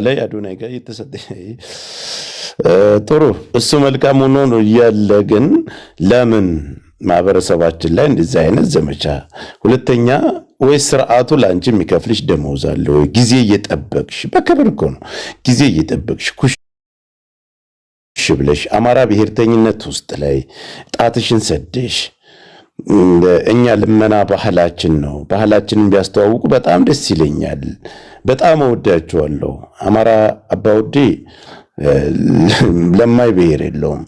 ላይ አዶናይ ጋር የተሰጠ ጥሩ እሱ መልካም ሆኖ ነው እያለ ግን ለምን ማህበረሰባችን ላይ እንደዚህ አይነት ዘመቻ? ሁለተኛ ወይ ስርዓቱ ላንቺ የሚከፍልሽ ደሞዝ አለ ወይ? ጊዜ እየጠበቅሽ በክብር እኮ ነው ጊዜ እየጠበቅሽ ኩሽ ብለሽ አማራ ብሔርተኝነት ውስጥ ላይ ጣትሽን ሰደሽ እኛ ልመና ባህላችን ነው። ባህላችንን ቢያስተዋውቁ በጣም ደስ ይለኛል። በጣም እወዳቸዋለሁ። አማራ አባውዴ ለማይ ብሔር የለውም።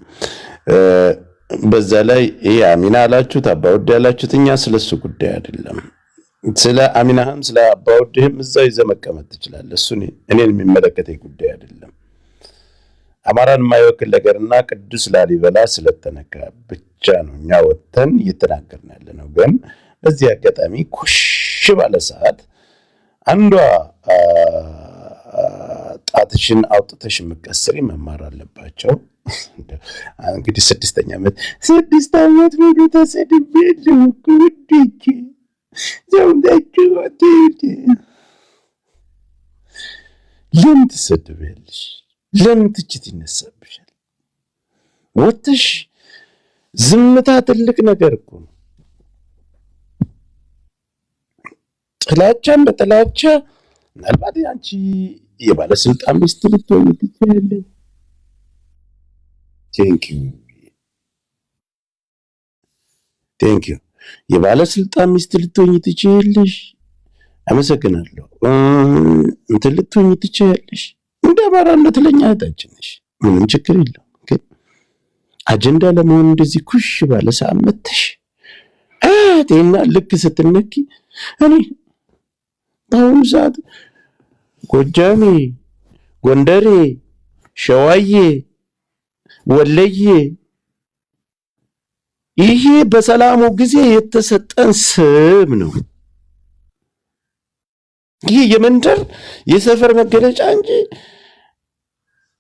በዛ ላይ ይሄ አሚና አላችሁት አባውዴ አላችሁት፣ እኛ ስለሱ ጉዳይ አይደለም። ስለ አሚናህም ስለ አባውዴህም እዛው ይዘህ መቀመጥ ትችላለህ። እሱ እኔን የሚመለከተኝ ጉዳይ አይደለም። አማራን የማይወክል ነገርና ቅዱስ ላሊበላ ስለተነካ ብቻ ነው እኛ ወጥተን እየተናገርን ያለ ነው። ግን በዚህ አጋጣሚ ኩሽ ባለ ሰዓት አንዷ ጣትሽን አውጥተሽ የምትቀስሪ መማር አለባቸው። እንግዲህ 6 ዓመት ሙሉ ተሰድቤያለሁ እኮ ውዶቼ። ሰውነታችሁ ለምን ትሰድቢያለሽ? ለምን ትችት ይነሳብሻል? ወጥተሽ ዝምታ ትልቅ ነገር እኮ ነው። ጥላቻን በጥላቻ ምናልባት አንቺ የባለስልጣን ሚስት ልትሆኚ ትችያለሽ። ቴንኪው የባለስልጣን ሚስት ልትሆኚ ትችያለሽ። አመሰግናለሁ። እንትን ልትሆኚ ትችያለሽ። እንደ አማራነት ለኛ እህታችን ነሽ። ምንም ችግር የለውም። ግን አጀንዳ ለመሆን እንደዚህ ኩሽ ባለ ሰዓት መተሽ አቴና ልክ ስትነኪ እኔ በአሁኑ ሰዓት ጎጃሜ፣ ጎንደሬ፣ ሸዋዬ፣ ወለዬ ይሄ በሰላሙ ጊዜ የተሰጠን ስም ነው። ይሄ የመንደር የሰፈር መገለጫ እንጂ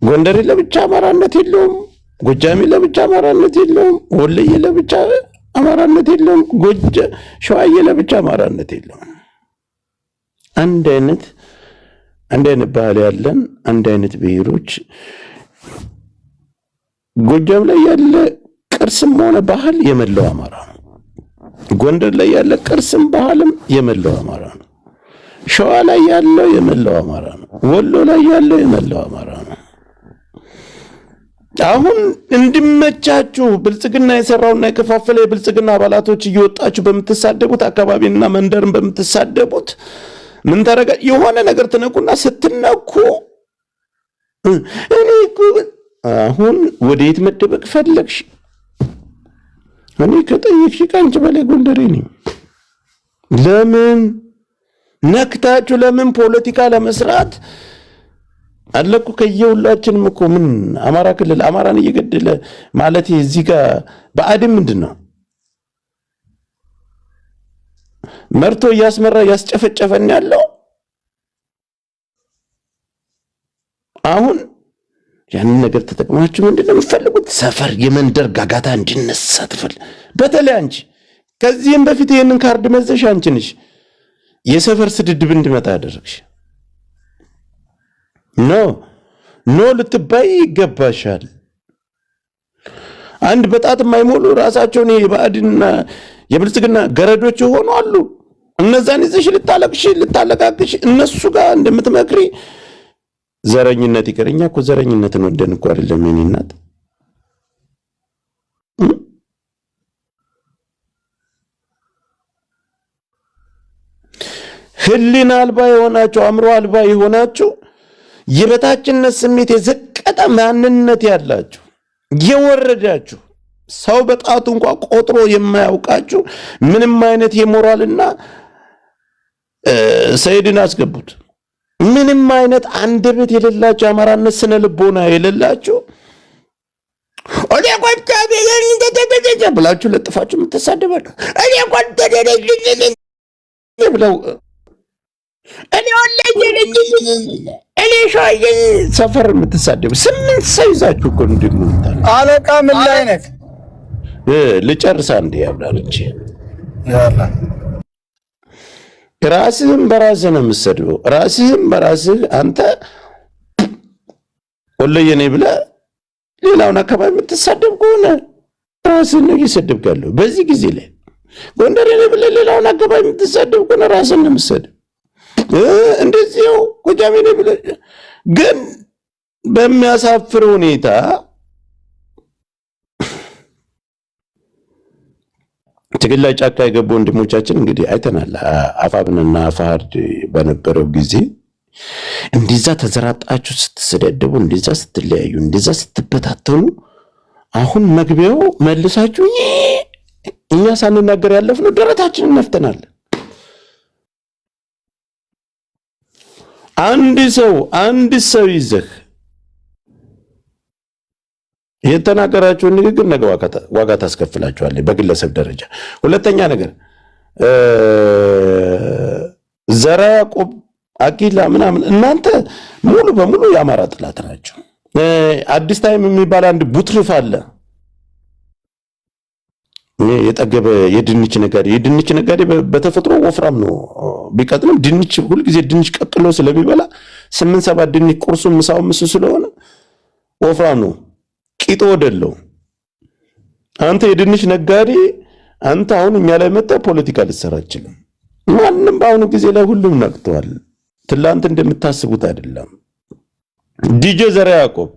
ጎንደሬ ለብቻ አማራነት የለውም። ጎጃሜ ለብቻ አማራነት የለውም። ወለዬ ለብቻ አማራነት የለውም። ሸዋዬ ለብቻ አማራነት የለውም። አንድ አይነት ባህል ያለን አንድ አይነት ብሔሮች። ጎጃም ላይ ያለ ቅርስም ሆነ ባህል የመላው አማራ ነው። ጎንደር ላይ ያለ ቅርስም ባህልም የመላው አማራ ነው። ሸዋ ላይ ያለው የመላው አማራ ነው። ወሎ ላይ ያለው የመላው አማራ ነው። አሁን እንዲመቻችሁ ብልጽግና የሰራውና የከፋፈለ የብልጽግና አባላቶች እየወጣችሁ በምትሳደቡት አካባቢና መንደርን በምትሳደቡት ምን ታረጋ? የሆነ ነገር ትነኩና ስትነኩ እኔ እኮ አሁን ወዴት መደበቅ ፈለግሽ? እኔ ከጠየቅሽ ከአንቺ በላይ ጎንደሬ ነኝ። ለምን ነክታችሁ? ለምን ፖለቲካ ለመስራት አለኩ። ከየሁላችንም እኮ ምን አማራ ክልል አማራን እየገደለ ማለት እዚህ ጋር በአድም ምንድን ነው መርቶ እያስመራ እያስጨፈጨፈን ያለው? አሁን ያንን ነገር ተጠቅማችሁ ምንድነው የምትፈልጉት? ሰፈር የመንደር ጋጋታ እንዲነሳ ትፈልግ። በተለይ አንቺ ከዚህም በፊት ይሄንን ካርድ መዘሽ አንቺ ነሽ የሰፈር ስድድብ እንዲመጣ ያደረግሽ። ኖ ልትባይ ይገባሻል። አንድ በጣት የማይሞሉ ራሳቸውን የባዕድና የብልጽግና ገረዶች የሆኑ አሉ። እነዛን ይዘሽ ልታለቃቅሽ እነሱ ጋር እንደምትመክሪ ዘረኝነት ይቀር። እኛ እኮ ዘረኝነትን ወደን እኮ አይደለም የኔ እናት። ህሊና አልባ የሆናችሁ አእምሮ አልባ የሆናችሁ የበታችነት ስሜት የዘቀጠ ማንነት ያላችሁ የወረዳችሁ ሰው በጣቱ እንኳን ቆጥሮ የማያውቃችሁ ምንም አይነት የሞራልና ሰይድን አስገቡት ምንም አይነት አንደበት የሌላችሁ አማራነት ስነ ልቦና የሌላችሁ እኔ ቆንጆ ብላችሁ ለጥፋችሁ የምትሳደባችሁ እኔ ቆንጆ ብለው እኔ ሸዋዬ ሰፈር የምትሳደቡ 8 ሰው ይዛችሁ እኮ እንደምን አለቃ ምን ላይ ነህ? ልጨርሳ እንዴ ያብራርቼ ያላ ራስህን በራስህ ነው የምትሰድበው። ራስህን በራስህ አንተ ወሎዬ ነኝ ብለህ ሌላውን አካባቢ የምትሳደብ ከሆነ ራስን ነው እየሰደብክ ያለው። በዚህ ጊዜ ላይ ጎንደሬ ነኝ ብለህ ሌላውን አካባቢ የምትሳደብ ከሆነ ራስን ነው የምትሰደብ። እንደዚሁ ጎጃሜ ነኝ ብለህ ግን በሚያሳፍር ሁኔታ ትግል ላይ ጫካ የገቡ ወንድሞቻችን እንግዲህ አይተናል። አፋብንና አፋሕድ በነበረው ጊዜ እንደዛ ተዘራጣችሁ ስትሰደደቡ፣ እንደዛ ስትለያዩ፣ እንደዛ ስትበታተኑ አሁን መግቢያው መልሳችሁ እኛ ሳንናገር ያለፍነው ደረታችንን ነፍተናል። አንድ ሰው ይዘህ የተናገራችሁን ንግግር ነገ ዋጋ ታስከፍላችኋለህ በግለሰብ ደረጃ። ሁለተኛ ነገር ዘራ ያዕቆብ፣ አኪላ ምናምን እናንተ ሙሉ በሙሉ የአማራ ጥላት ናቸው። አዲስ ታይም የሚባል አንድ ቡትርፍ አለ፣ የጠገበ የድንች ነጋዴ በተፈጥሮ ወፍራም ነው። ቢቀጥንም ድንች ሁልጊዜ ድንች ቀቅሎ ስለሚበላ 8-7 ድንች ቁርሱን ምሳው ምስ ስለሆነ ወፍራም ነው። ቂጦ ወደለው አንተ የድንች ነጋዴ፣ አንተ አሁን እኛ ላይ መጣ ፖለቲካ ልትሰራ አትችልም። ማንም በአሁኑ ጊዜ ላይ ሁሉም ነቅቷል። ትላንት እንደምታስቡት አይደለም። ዲጄ ዘራ ያዕቆብ፣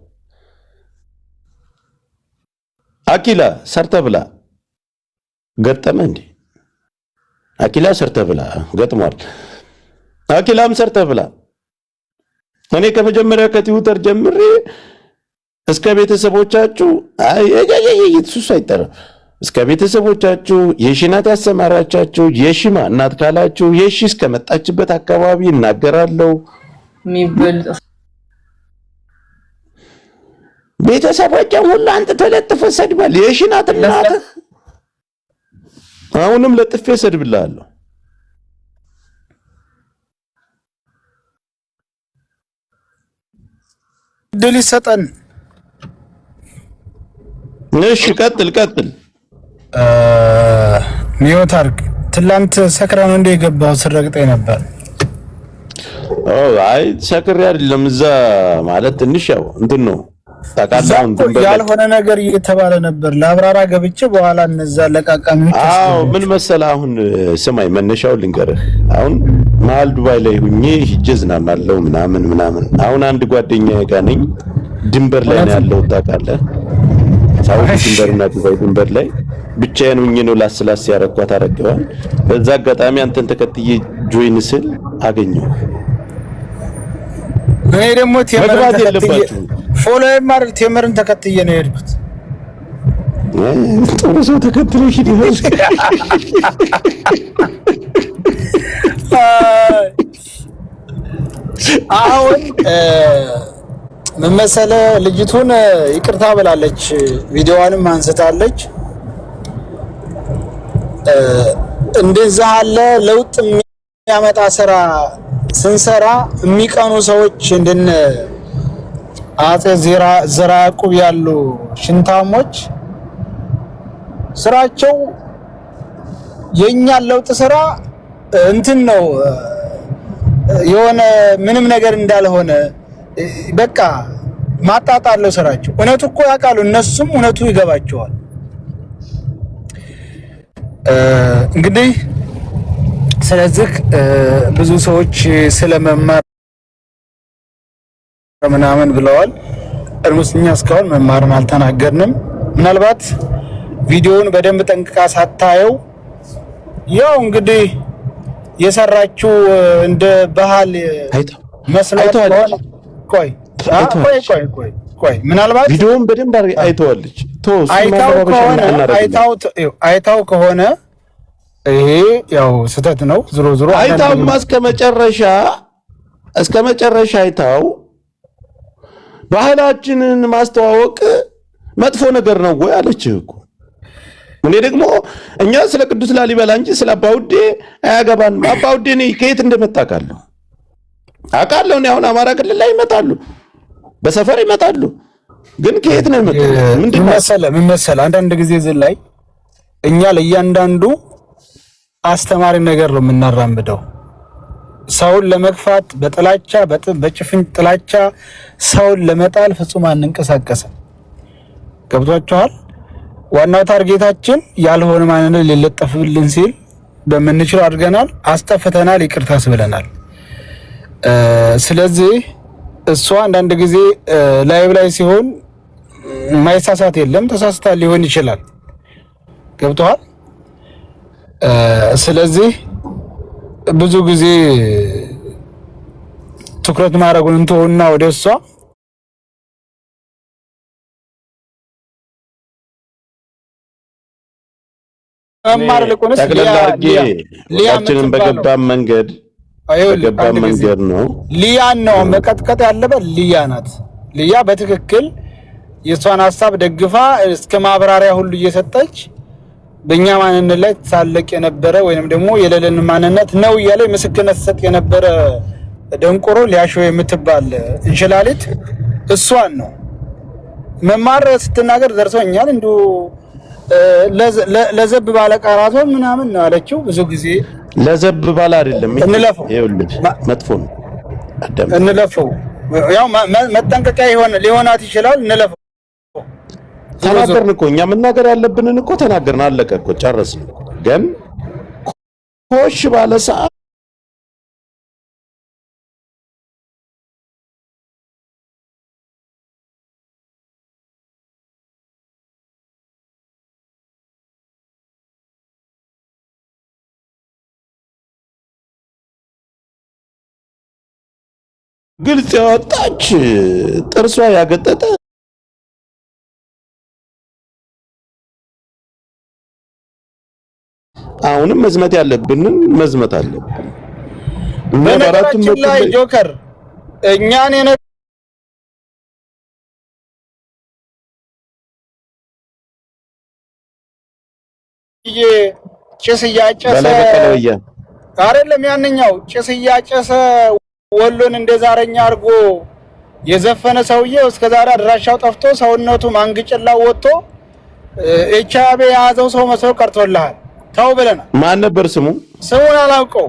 አኪላ ሰርተ ብላ ገጠመ እንዴ? አኪላ ሰርተ ብላ ገጥሟል። አኪላም ሰርተ ብላ እኔ ከመጀመሪያ ከትዊተር ጀምሬ እስከ ቤተሰቦቻችሁ ሱስ አይጠራ እስከ ቤተሰቦቻችሁ የሺናት ያሰማራቻችሁ የሺማ እናት ካላችሁ የሺ እስከመጣችበት አካባቢ እናገራለሁ። ቤተሰቦቻችሁ ሁሉ አንተ ተለጥፈ ሰድባል። የሺናት እናት አሁንም ለጥፌ ሰድብላለሁ። ድል ይሰጠን። እሺ ቀጥል። ሚዮታርክ ትላንት ሰክራ ነው እንደ የገባው ስረግጠኝ ነበር። አይ ሰክሬ አይደለም። እዛ ማለት ትንሽ ያው እንትን ነው ታውቃለህ፣ ያልሆነ ነገር እየተባለ ነበር። ለአብራራ ገብቼ በኋላ እነዛ ለቃቃሚዎች ምን መሰለህ፣ አሁን ስማኝ፣ መነሻው ልንገርህ። አሁን መሀል ዱባይ ላይ ሁኜ ሂጄ ዝናናለሁ ምናምን። አሁን አንድ ጓደኛዬ ጋር ነኝ፣ ድንበር ላይ ነው ያለው ታውቃለህ። ሳውዲ ድንበርና ዱባይ ድንበር ላይ ብቻዬን ሁኜ ነው ላስላስ ያረኳት አረገዋል። በዛ አጋጣሚ አንተን ተከትዬ ጆይን ስል አገኘሁ። እኔ ደግሞ ፎሎ የማድረግ ቴምርን ተከትዬ ነው የሄድኩት። ጥሩ ሰው ተከትለሽ ዲሆን አሁን ምን መሰለህ፣ ልጅቱን ይቅርታ ብላለች፣ ቪዲዮዋንም አንስታለች። እንደዛ አለ ለውጥ የሚያመጣ ስራ ስንሰራ የሚቀኑ ሰዎች እንደነ አጼ ዘራ ያዕቆብ ያሉ ሽንታሞች ስራቸው የኛን ለውጥ ስራ እንትን ነው የሆነ ምንም ነገር እንዳልሆነ በቃ ማጣጣለው ስራቸው። እውነቱ እኮ ያውቃሉ፣ እነሱም እውነቱ ይገባቸዋል። እንግዲህ ስለዚህ ብዙ ሰዎች ስለመማር ምናምን ብለዋል። እርሙስኛ እስካሁን መማርን አልተናገርንም። ምናልባት ቪዲዮውን በደንብ ጠንቅቃ ሳታየው ያው እንግዲህ የሰራችው እንደ ባህል መስሏት ቆይ ምናልባት ቪዲዮውን በደንብ አይተዋለች። አይታው ከሆነ ይሄ ያው ስህተት ነው። ዝሮ አይታውማ እስከ መጨረሻ አይታው ባህላችንን ማስተዋወቅ መጥፎ ነገር ነው ወይ አለችህ እኮ። እኔ ደግሞ እኛ ስለ ቅዱስ ላሊበላ እንጂ ስለ አባውዴ አያገባንም። አባውዴ ነኝ ከየት እንደመጣ አውቃለሁ። እኔ አሁን አማራ ክልል ላይ ይመጣሉ፣ በሰፈር ይመጣሉ። ግን ከየት ነው የመጣው? ምን መሰለህ አንዳንድ ጊዜ እዚህ ላይ እኛ ለእያንዳንዱ አስተማሪ ነገር ነው የምናራምደው። ሰውን ለመግፋት በጥላቻ በጭፍን ጥላቻ ሰውን ለመጣል ፍጹም አንንቀሳቀስም። ገብቷችኋል? ዋናው ታርጌታችን ያልሆነ ማንነት ሊለጠፍልን ሲል በመንችለው አድርገናል፣ አስጠፍተናል፣ ይቅርታስ ብለናል። ስለዚህ እሷ አንዳንድ ጊዜ ላይቭ ላይ ሲሆን ማይሳሳት የለም፣ ተሳስታ ሊሆን ይችላል። ገብቷል? ስለዚህ ብዙ ጊዜ ትኩረት ማድረጉን እንተውና ወደ እሷ አማር ለቆነስ ሊያችንን በገባም መንገድ ነው ሊያን ነው መቀጥቀጥ ያለበት ሊያ ናት። ሊያ በትክክል የሷን ሐሳብ ደግፋ እስከ ማብራሪያ ሁሉ እየሰጠች በእኛ ማንነት ላይ ተሳለቅ የነበረ ወይንም ደግሞ የሌለን ማንነት ነው እያለ ምስክርነት ሰጥ የነበረ ደንቆሮ ሊያሾ የምትባል እንሽላሊት እሷን ነው መማር ስትናገር ደርሶኛል። እንዱ ለዘብ ባለ ቃራቶ ምናምን ነው አለችው። ብዙ ጊዜ ለዘብ ባለ አይደለም ይኸውልህ መጥፎ ነው አዳም እንለፈው። ያው መጠንቀቂያ ሊሆናት ይችላል። እንለፈው ተናገርን እኮ እኛ መናገር ያለብንን እኮ ተናገርን፣ አለቀ እኮ ጨረስን። ግን ኮሽ ባለ ሰዓት ግልጽ ያወጣች ጥርሷ ያገጠጠ አሁንም መዝመት ያለብንን መዝመት አለብን። በነገራችን ላይ ጆከር እኛን ጭስ እያጨሰ አይደለም ያንኛው ጭስ እያጨሰ ወሎን እንደዛረኛ አርጎ የዘፈነ ሰውዬው እስከዛሬ አድራሻው ጠፍቶ ሰውነቱ ማንግጭላው ወጥቶ ኤችአይቪ ያዘው ሰው መስሎ ቀርቶልሃል። ታው ብለና ማን ነበር ስሙ? ስሙን አላውቀው።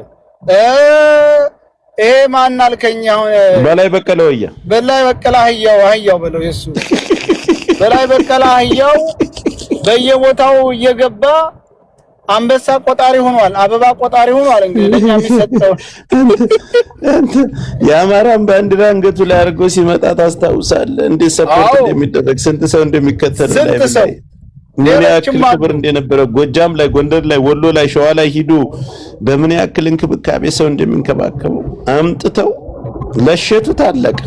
ይሄ ማን አልከኝ? አሁን በላይ በቀለ ወያ በላይ በቀለ አህያው በለው የሱ በላይ በቀለ አህያው በየቦታው እየገባ አንበሳ ቆጣሪ ሆኗል፣ አበባ ቆጣሪ ሆኗል። እንግዲህ ለኛ የሚሰጠው የአማራን ባንዲራ አንገቱ ላይ አድርጎ ሲመጣ ታስታውሳለህ? እንዴት ሰፖርት እንደሚደረግ ስንት ሰው እንደሚከተል ላይ ምን ያክል ክብር እንደነበረ ጎጃም ላይ፣ ጎንደር ላይ፣ ወሎ ላይ፣ ሸዋ ላይ ሂዱ በምን ያክል እንክብካቤ ሰው እንደሚንከባከቡ አምጥተው ለሸቱት። አለቀ።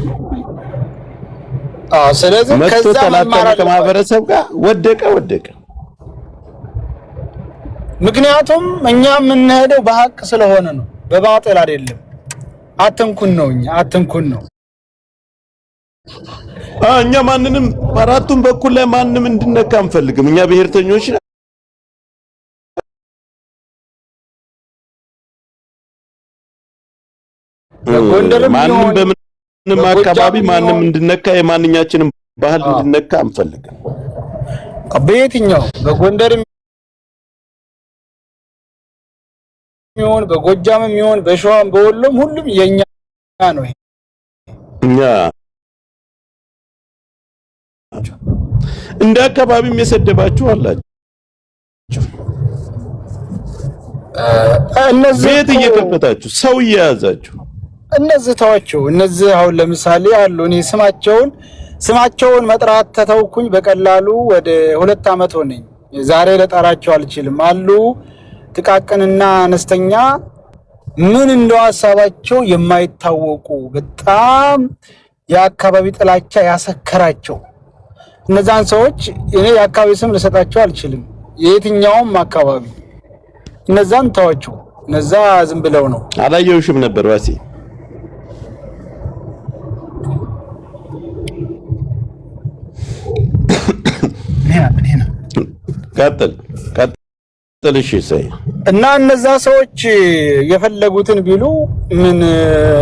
ስለዚህ ከዛ ተላተለ ከማህበረሰብ ጋር ወደቀ። ምክንያቱም እኛ የምንሄደው በሐቅ ስለሆነ ነው፣ በባጤል አይደለም። አትንኩን ነው። እኛ ማንንም በአራቱም በኩል ላይ ማንንም እንድነካ አንፈልግም። እኛ ብሔርተኞች ማንንም በምንም አካባቢ ማንንም እንድነካ የማንኛችንም ባህል እንድነካ አንፈልግም። በየትኛው በጎንደርም ይሁን በጎጃምም ይሁን በሸዋም በወሎም ሁሉም የኛ ነው። እኛ እንደ አካባቢም የሰደባችሁ አላችሁ። እነዚህ ቤት እየከፈታችሁ ሰው እየያዛችሁ እነዚህ ተዋቸው። እነዚህ አሁን ለምሳሌ አሉ። እኔ ስማቸውን መጥራት ተተውኩኝ በቀላሉ ወደ 2 ዓመት ሆነኝ። ዛሬ ለጠራቸው አልችልም አሉ። ጥቃቅንና አነስተኛ ምን እንደው ሐሳባቸው የማይታወቁ በጣም የአካባቢ ጥላቻ ያሰከራቸው እነዛን ሰዎች እኔ የአካባቢ ስም ልሰጣቸው አልችልም። የየትኛውም አካባቢ እነዛን ተዋቸው። እነዛ ዝም ብለው ነው። አላየውሽም ነበር ዋሲ ቀጥል እሺ ሰይ እና እነዛ ሰዎች የፈለጉትን ቢሉ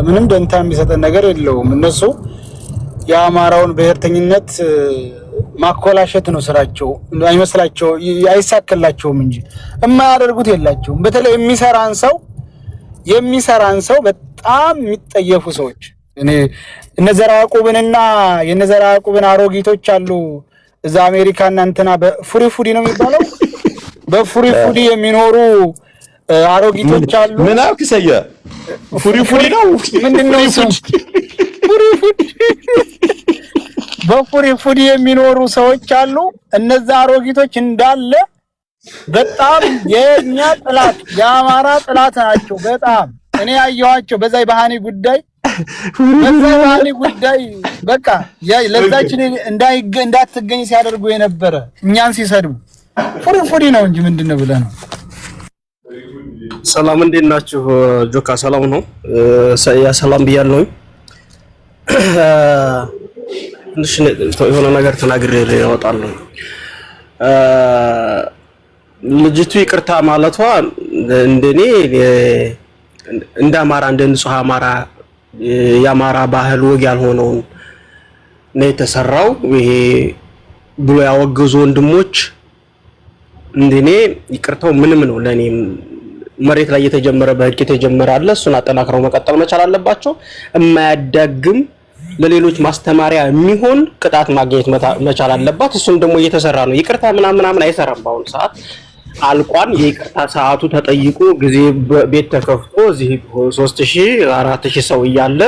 ምንም ደንታ የሚሰጠን ነገር የለውም። እነሱ የአማራውን ብሔርተኝነት ማኮላሸት ነው ስራቸው። አይመስላቸው አይሳከላቸውም እንጂ የማያደርጉት የላቸውም። በተለይ የሚሰራን ሰው በጣም የሚጠየፉ ሰዎች እኔ እነ ዘርዓ ያዕቆብንና የነ ዘርዓ ያዕቆብን አሮጊቶች አሉ እዛ አሜሪካና እንትና በፉሪ ነው የሚባለው በፉሪ የሚኖሩ አሮጊቶች አሉ። ምን አልክ ሰየ? ፉሪ ነው ምንድነው እሱ? በፉሪ የሚኖሩ ሰዎች አሉ። እነዛ አሮጊቶች እንዳለ በጣም የኛ ጥላት የአማራ ጥላት ናቸው። በጣም እኔ ያየኋቸው በዛ ባህኒ ጉዳይ በቃ ለዛችን እንዳትገኝ ሲያደርጉ የነበረ እኛን ሲሰድቡ ፉሪ ነው እንጂ ምንድነው ብለህ ነው። ሰላም እንዴት ናችሁ? ጆካ ሰላም ነው። ሰላም ብያለሁኝ። ትንሽ የሆነ ነገር ተናግሬ እወጣለሁ። ልጅቱ ይቅርታ ማለቷ እንደኔ እንደ አማራ እንደ ንጹህ አማራ የአማራ ባህል ወግ ያልሆነውን ነው የተሰራው። ይሄ ብሎ ያወገዙ ወንድሞች እንደኔ ይቅርታው ምንም ነው ለኔ መሬት ላይ የተጀመረ በህግ የተጀመረ አለ። እሱን አጠናክረው መቀጠል መቻል አለባቸው። የማያዳግም ለሌሎች ማስተማሪያ የሚሆን ቅጣት ማግኘት መቻል አለባት። እሱም ደግሞ እየተሰራ ነው። ይቅርታ ምናምን አይሰራም። በአሁኑ ሰዓት አልቋን የይቅርታ ሰዓቱ ተጠይቆ ጊዜ ቤት ተከፍቶ እዚህ 3000 4000 ሰው እያለ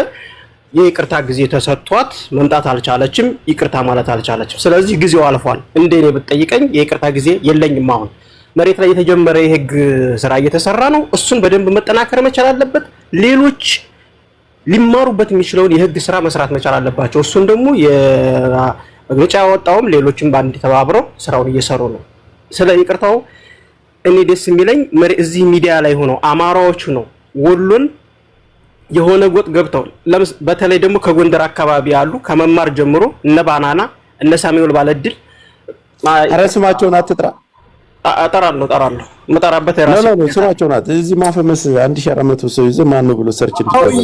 የይቅርታ ጊዜ ተሰጥቷት መምጣት አልቻለችም። ይቅርታ ማለት አልቻለችም። ስለዚህ ጊዜው አልፏል። እንደኔ ብትጠይቀኝ የይቅርታ ጊዜ የለኝም። አሁን መሬት ላይ የተጀመረ የህግ ስራ እየተሰራ ነው። እሱን በደንብ መጠናከር መቻል አለበት። ሌሎች ሊማሩበት የሚችለውን የህግ ስራ መስራት መቻል አለባቸው። እሱን ደግሞ የመግለጫ ያወጣውም ሌሎችም ባንድ ተባብረው ስራውን እየሰሩ ነው። ስለ ይቅርታው እኔ ደስ የሚለኝ እዚህ ሚዲያ ላይ ሆነው አማራዎቹ ነው ወሎን የሆነ ጎጥ ገብተው በተለይ ደግሞ ከጎንደር አካባቢ ያሉ ከመማር ጀምሮ እነ ባናና እነ ሳሙኤል ባለድል አረስማቸውን አትጥራ እጠራለሁ መጠራበት የራሱ ነው ስራቸው ናት። እዚህ ማፈመስ 1400 ሰው ይዘህ ማን ነው ብሎ ሰርች እንዲደረጉ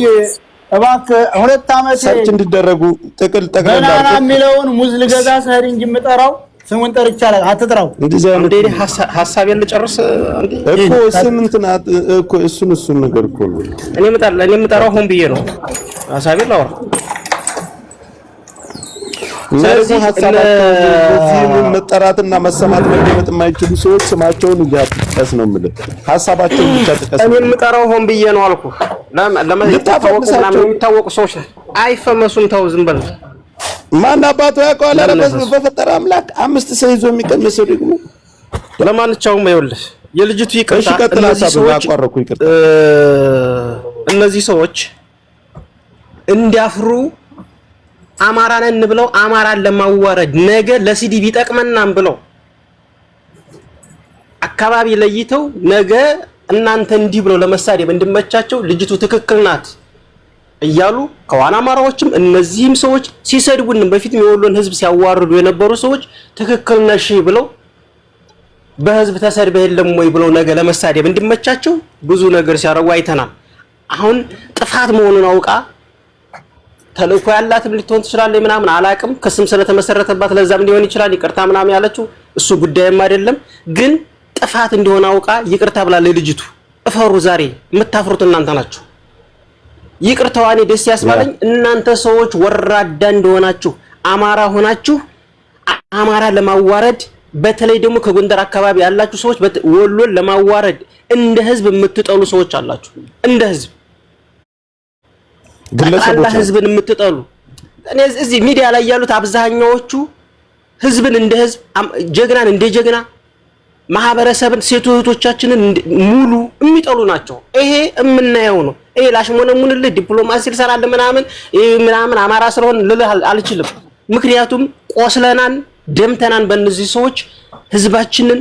እባክህ 2 ዓመት ሰርች እንዲደረጉ ጥቅል ባናና የሚለውን ሙዝ ልገዛ ሰር እንጂ የምጠራው ስሙን ጠርቻለሁ። አትጥራው እንዴ ሐሳቤን ልጨርስ እኮ ስምንትና እኮ እሱን ነገር እኮ ነው እኔ የምጠራው ሆን ብዬ ነው ሐሳቤን ላወራ። ስለዚህ ሀሳባቸውን መጠራትና መሰማት መደመጥ የማይችሉ ሰዎች ስማቸውን እያጥቀስ ነው የምልህ። ሀሳባቸውን ብቻ ጥቀስ። እኔ የምጠራው ሆን ብዬ ነው አልኩህ። የሚታወቁ ሰዎች አይፈመሱም። ተው ዝም በል። ማን አባቱ ያውቀዋል? ኧረ በፈጠረ አምላክ 5 ሰው ይዞ የሚቀንሰው ደግሞ ለማንኛውም ይኸውልህ የልጅቱ ይቅርታ እነዚህ ሰዎች እንዲያፍሩ አማራ ነን ብለው አማራን ለማዋረድ ነገ ለሲዲቢ ይጠቅመናም ብለው አካባቢ ለይተው ነገ እናንተ እንዲህ ብለው ለመሳደብ እንድመቻቸው ልጅቱ ትክክል ናት እያሉ ከዋና አማራዎችም እነዚህም ሰዎች ሲሰድቡን በፊት የወሎን ህዝብ ሲያዋርዱ የነበሩ ሰዎች ትክክል ነሽ ብለው በህዝብ ተሰድበህ የለም ወይ ብለው ነገ ለመሳደብ እንድመቻቸው ብዙ ነገር ሲያረጉ አይተናል። አሁን ጥፋት መሆኑን አውቃ ተልእኮ ያላትም ልትሆን ትችላለች ምናምን አላቅም። ከስም ስለተመሰረተባት ለዛም ሊሆን ይችላል ይቅርታ ምናምን ያለችው እሱ ጉዳይም አይደለም። ግን ጥፋት እንደሆነ አውቃ ይቅርታ ብላለች ልጅቱ። እፈሩ። ዛሬ የምታፍሩት እናንተ ናችሁ። ይቅርታዋኔ ደስ ያስባለኝ እናንተ ሰዎች ወራዳ እንደሆናችሁ አማራ ሆናችሁ አማራ ለማዋረድ በተለይ ደግሞ ከጎንደር አካባቢ ያላችሁ ሰዎች ወሎን ለማዋረድ እንደ ህዝብ የምትጠሉ ሰዎች አላችሁ። እንደ ህዝብ ግለሰቦች ህዝብን የምትጠሉ እዚህ ሚዲያ ላይ ያሉት አብዛኛዎቹ ህዝብን እንደ ህዝብ ጀግናን እንደ ጀግና ማህበረሰብን ሴት እህቶቻችንን ሙሉ የሚጠሉ ናቸው። ይሄ የምናየው ነው። ይሄ ላሽሞነሙንልህ ዲፕሎማሲ ልሰራለ ምናምን አማራ ስለሆነ ልልህ አልችልም። ምክንያቱም ቆስለናን ደምተናን በእነዚህ ሰዎች ህዝባችንን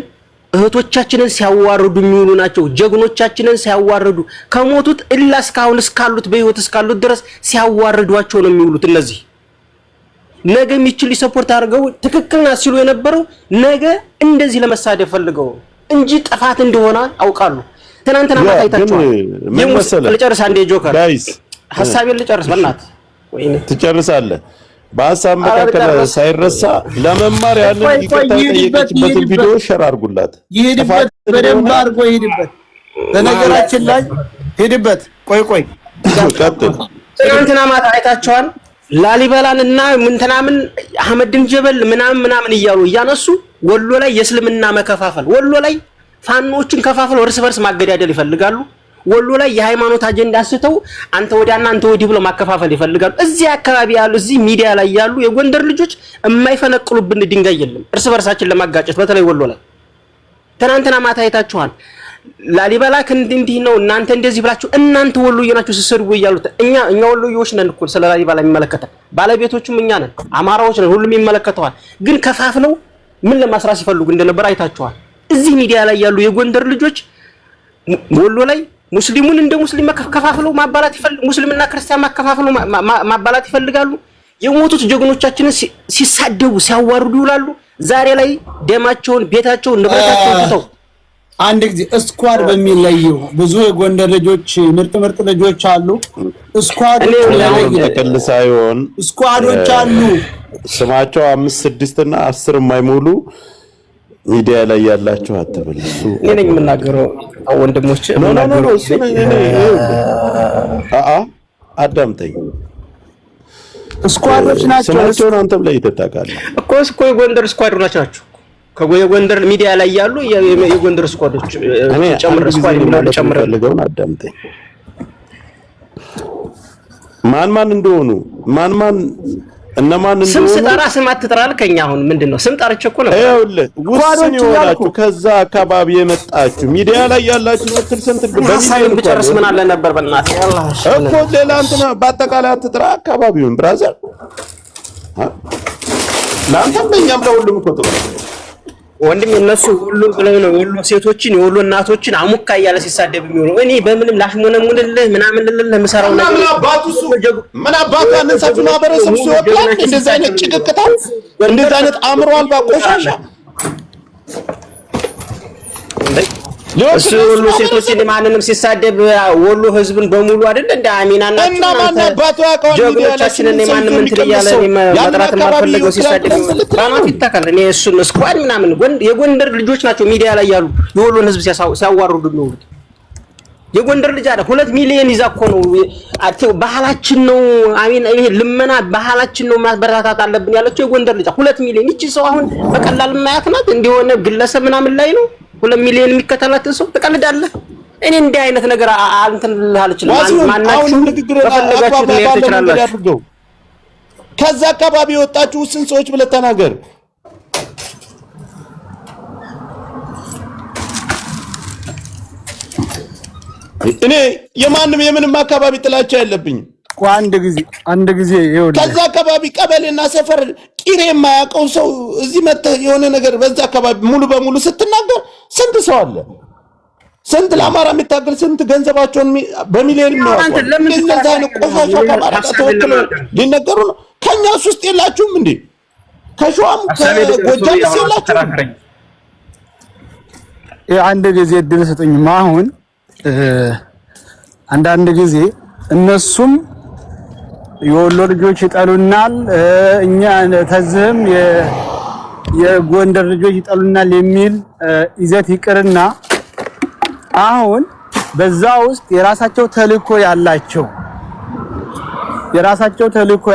እህቶቻችንን ሲያዋርዱ የሚውሉ ናቸው። ጀግኖቻችንን ሲያዋርዱ ከሞቱት እላ እስካሁን እስካሉት በህይወት እስካሉት ድረስ ሲያዋርዷቸው ነው የሚውሉት። እነዚህ ነገ የሚችል ሰፖርት አድርገው ትክክልና ሲሉ የነበረው ነገ እንደዚህ ለመሳደብ ፈልገው እንጂ ጥፋት እንደሆነ አውቃሉ። ትናንትና ማታይታችሁ ልጨርስ አንዴ ጆከር ሐሳቤን ልጨርስ በእናትህ ወይኔ ትጨርሳለህ። በሐሳብ መካከል ሳይረሳ ለመማር ያንን ይቅርታ ጠይቀችበትን ቪዲዮ ሼር አድርጉላት። ይሄድበት በደንብ አድርጎ ይሄድበት። በነገራችን ላይ ሄድበት ቆይ ትናንትና ማታ አይታችኋል። ላሊበላንና ምንተናምን አህመድን ጀበል ምናምን እያሉ እያነሱ ወሎ ላይ የእስልምና መከፋፈል፣ ወሎ ላይ ፋኖችን ከፋፍለው እርስ በርስ ማገዳደል ይፈልጋሉ። ወሎ ላይ የሃይማኖት አጀንዳ አስተው አንተ ወዲያና አንተ ወዲህ ብሎ ማከፋፈል ይፈልጋሉ። እዚህ አካባቢ ያሉ እዚህ ሚዲያ ላይ ያሉ የጎንደር ልጆች የማይፈነቅሉብን ድንጋይ የለም እርስ በርሳችን ለማጋጨት። በተለይ ወሎ ላይ ትናንትና ማታ አይታችኋል። ላሊበላ እንዲህ ነው እናንተ እንደዚህ ብላችሁ እናንተ ወሎዬ ናችሁ ሲሰድቡ እያሉት እኛ ወሎዬዎች ነን እኮ ስለ ላሊበላ የሚመለከተን ባለቤቶቹም እኛ ነን፣ አማራዎች ነን፣ ሁሉም ይመለከተዋል። ግን ከፋፍለው ምን ለማስራት ሲፈልጉ እንደነበር አይታችኋል። እዚህ ሚዲያ ላይ ያሉ የጎንደር ልጆች ወሎ ላይ ሙስሊሙን እንደ ሙስሊም ከፋፍለው ማባላት ይፈልጋሉ። ሙስሊምና ክርስቲያን ማከፋፍለው ማባላት ይፈልጋሉ። የሞቱት ጀግኖቻችንን ሲሳደቡ ሲያዋርዱ ይውላሉ። ዛሬ ላይ ደማቸውን ቤታቸውን ንብረታቸውን ትተው አንድ ጊዜ ስኳድ በሚለየው ብዙ የጎንደር ልጆች ምርጥ ልጆች አሉ። ስኳዶች ተከል ሳይሆን ስኳዶች አሉ። ስማቸው 5 6 እና 10 የማይሞሉ ሚዲያ ላይ ያላችሁ አትበል። እሱ እኔ ነኝ የምናገረው ወንድሞች ነው። አዳምጠኝ። ስኳዶች ናቸው። ስማቸውን አንተም ላይ ይተታቃል እኮ የጎንደር ስኳዶች ናቸው። ከጎንደር ሚዲያ ላይ ያሉ የጎንደር ስኳዶች ጨምር ስኳድ የሚለው ጨምር ፈልገውን አዳምጠኝ። ማን እንደሆኑ እነማን እንደሆኑ ስም ስጠራ ስም አትጥራ አልከኝ። አሁን ምንድነው ስም ጠርቼ እኮ ነው። ይኸውልህ ውስን ይሆናችሁ ከዛ አካባቢ የመጣችሁ ሚዲያ ላይ ያላችሁ ወጥል ስንት በሚሊዮን ብጨርስ ምን አለ ነበር። በእናትህ ያላህ እኮ ሌላ እንትና በአጠቃላይ አትጥራ አካባቢውን ብራዘር። ለአንተም ለኛም ለሁሉም እኮ ጥሩ ወንድም እነሱ ሁሉ ብለው ነው የወሎ ሴቶችን የወሎ እናቶችን አሙካ እያለ ሲሳደብ የሚሆነው። እኔ በምንም ላሽሞነሙንልህ ምናምን ልልህ ለምሰራው ነገር ምን አባቱ አንሳቱ ማህበረሰብ ሲወጣ እንደዛ አይነት ጭቅቅታ እንደዛ አይነት አእምሮ አልባ ቆሻሻ እሱ ወሎ ሴቶችን ማንንም ሲሳደብ ወሎ ህዝብን በሙሉ አይደል እንደ አሚናና እና ማን አባቱ ያውቀዋል? ጀግኖቻችንን ማንንም እንትን እያለ መጥራት ማፈልገው ሲሳደብ ባናት ይተካል። እኔ እሱን ስኳድ ምናምን የጎንደር ልጆች ናቸው ሚዲያ ላይ ያሉ የወሎን ህዝብ ሲያዋርዱ ነው። የጎንደር ልጅ አለ 2 ሚሊዮን ይዛ እኮ ነው ባህላችን ነው። አሚን ይሄ ልመና ባህላችን ነው ማበረታታት አለብን ያለችው የጎንደር ልጅ 2 ሚሊዮን። እቺ ሰው አሁን በቀላል ማያት ናት እንደሆነ ግለሰብ ምናምን ላይ ነው 2 ሚሊዮን የሚከተላትን ሰው ትቀልዳለህ። እኔ እንዲህ አይነት ነገር እንትን አልችልም። ማናችሁ በፈለጋችሁ ላይ ትችላላችሁ። ከዛ አካባቢ የወጣችሁ ውስን ሰዎች ብለህ ተናገር። እኔ የምንም አካባቢ ጥላቻ የለብኝም። አንድ ጊዜ ይኸውልህ ከዛ አካባቢ ቀበሌና ሰፈር ቂሬ የማያውቀው ሰው እዚህ መጥተህ የሆነ ነገር በዛ አካባቢ ሙሉ በሙሉ ስትናገር ስንት ሰው አለ? ስንት ለአማራ የሚታገል ስንት ገንዘባቸውን በሚሊዮን የሚያወጡ እንደዛ አይነት ቆሻሻ ከአማራ ተወክለው ሊነገሩ ነው። ከኛስ ውስጥ የላችሁም እንዴ? ከሸዋም ከጎጃም የላችሁም? አንድ ጊዜ እድል ስጡኝማ። አሁን አንዳንድ ጊዜ እነሱም የወሎ ልጆች ይጠሉናል፣ እኛ ተዝህም የጎንደር ልጆች ይጠሉናል የሚል ይዘት ይቅርና አሁን በዛ ውስጥ የራሳቸው ተልእኮ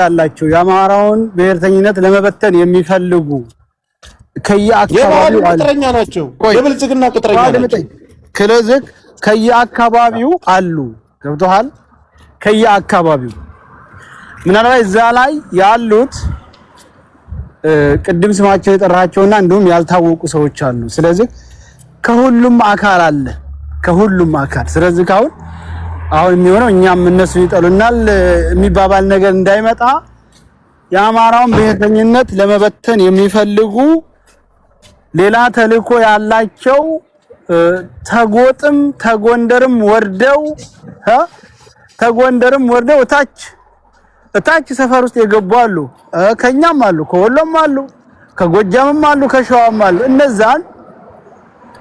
ያላቸው የአማራውን ብሔርተኝነት ለመበተን የሚፈልጉ ከየአካባቢው ቅጥረኛ ናቸው። የብልጽግና ቅጥረኛ ናቸው። ክለዝክ ከየአካባቢው አሉ። ገብቶሃል? ከየአካባቢው ምናልባት እዛ ላይ ያሉት ቅድም ስማቸው የጠራቸውና እንዲሁም ያልታወቁ ሰዎች አሉ። ስለዚህ ከሁሉም አካል አለ፣ ከሁሉም አካል። ስለዚህ አሁን የሚሆነው እኛም እነሱ ይጠሉናል የሚባባል ነገር እንዳይመጣ የአማራውን ብሔርተኝነት ለመበተን የሚፈልጉ ሌላ ተልእኮ ያላቸው ተጎንደርም ወርደው እታች ሰፈር ውስጥ የገቡ አሉ። ከኛም አሉ፣ ከወሎም አሉ፣ ከጎጃምም አሉ፣ ከሸዋም አሉ። እነዛን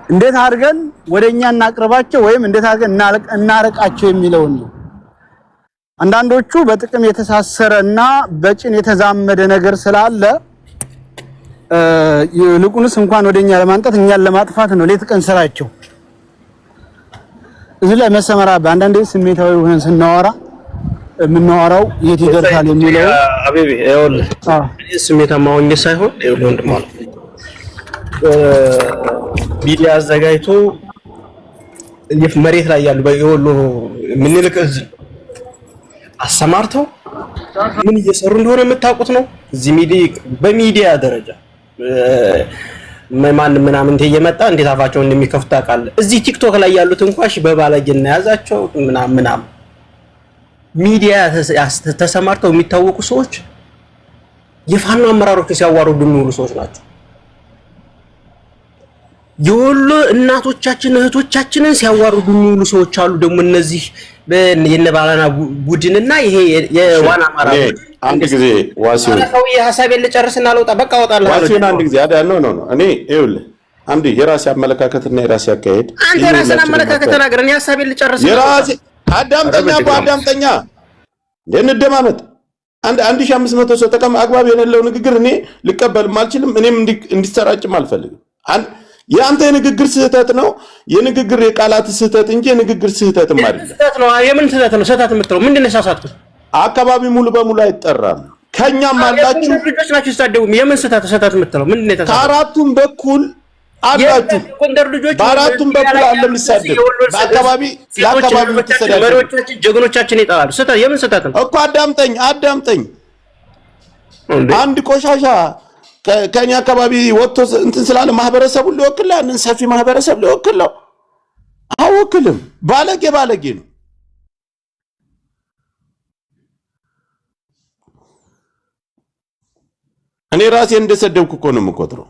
እንዴት አድርገን ወደኛ እናቅርባቸው ወይም እንዴት አድርገን እናረቃቸው የሚለው ነው። አንዳንዶቹ በጥቅም የተሳሰረና በጭን የተዛመደ ነገር ስላለ ይልቁንስ እንኳን ወደኛ ለማንጣት እኛን ለማጥፋት ነው ሌት ቀን ስራቸው። እዚህ ላይ መሰመራ በአንዳንዴ ስሜታዊ ሆነን ስናወራ የምናወራው የት ይደርሳል የሚለው አቤቤ ይኸውልህ ስሜታማ ሆኜ ሳይሆን ይኸውልህ ወንድም አለ ሚዲያ አዘጋጅቶ መሬት ላይ ያሉ በየወሎ ምንልክ ህዝብ አሰማርተው ምን እየሰሩ እንደሆነ የምታውቁት ነው። እዚህ በሚዲያ ደረጃ ማን ምናምን እየመጣ እንዴት አፋቸውን እንደሚከፍቱ ታውቃለህ። እዚህ ቲክቶክ ላይ ያሉት እንኳን በባለጌና ያዛቸው ምናምን ሚዲያ ተሰማርተው የሚታወቁ ሰዎች የፋኖ አመራሮችን ሲያዋርዱ የሚውሉ ሰዎች ናቸው። የወሎ እናቶቻችን እህቶቻችንን ሲያዋርዱ የሚውሉ ሰዎች አሉ። ደግሞ እነዚህ የነባላና ቡድንና ይሄ የዋና አማራ አንድ ጊዜ ዋሲው ነው የሐሳቤን ልጨርስና ለውጣ በቃ ወጣለሁ። ዋሲውን አንድ ጊዜ ኖ እኔ ይኸውልህ አንድ የራሴ አመለካከትና የራሴ አካሄድ አንተ ራስህን አመለካከት ተናገረኝ። የሐሳቤን ልጨርስ የራሴ አዳምጠኛ እንደማመጥ 1500 ሰው ተቀም አግባብ የሌለው ንግግር እኔ ልቀበልም አልችልም። እኔም እንዲሰራጭም አልፈልግም። የአንተ የንግግር ስህተት ነው። የንግግር የቃላት ስህተት እንጂ የንግግር ስህተትም አይደለም። ስህተት ነው። የምን ስህተት ነው? ስህተት የምትለው ምንድነው? ሳሳትኩት አካባቢ ሙሉ በሙሉ አይጠራም። ከኛም አላችሁ ልጆች ናችሁ ተሳደቡ። የምን ስህተት የምትለው ምንድነው? ተሳሳትኩት በአራቱም በኩል አላችሁ። ጎንደር ልጆች በአራቱም በኩል አለ የሚሳደብ በአካባቢ ለአካባቢ ተሰዳደቡ መሪዎቻችን ጀግኖቻችን ይጣላሉ። ስህተት የምን ስህተት ነው እኮ? አዳምጠኝ አንድ ቆሻሻ ከኛ አካባቢ ወጥቶ እንትን ስላለ ማህበረሰቡን ሊወክል ያንን ሰፊ ማህበረሰብ ሊወክል ነው። አወክልም። ባለጌ ነው። እኔ ራሴ እንደሰደብኩ እኮ ነው የምቆጥረው።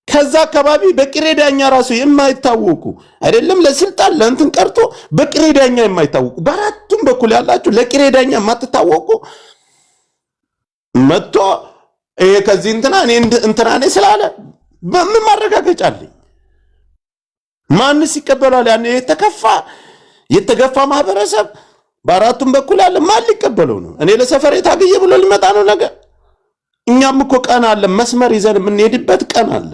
ከዛ አካባቢ በቅሬዳኛ ራሱ የማይታወቁ አይደለም ለስልጣን ለእንትን ቀርቶ በቅሬዳኛ የማይታወቁ በአራቱም በኩል ያላችሁ ለቅሬዳኛ የማትታወቁ መጥቶ ይሄ ከዚህ እንትና ነኝ ስላለ ምን ማረጋገጫ አለኝ? ማንስ ይቀበላል? ያን የተገፋ ማህበረሰብ በአራቱም በኩል ያለ ማን ሊቀበለው ነው? እኔ ለሰፈሬ ታግዬ ብሎ ሊመጣ ነው ነገር? እኛም እኮ ቀን አለ፣ መስመር ይዘን የምንሄድበት ቀን አለ።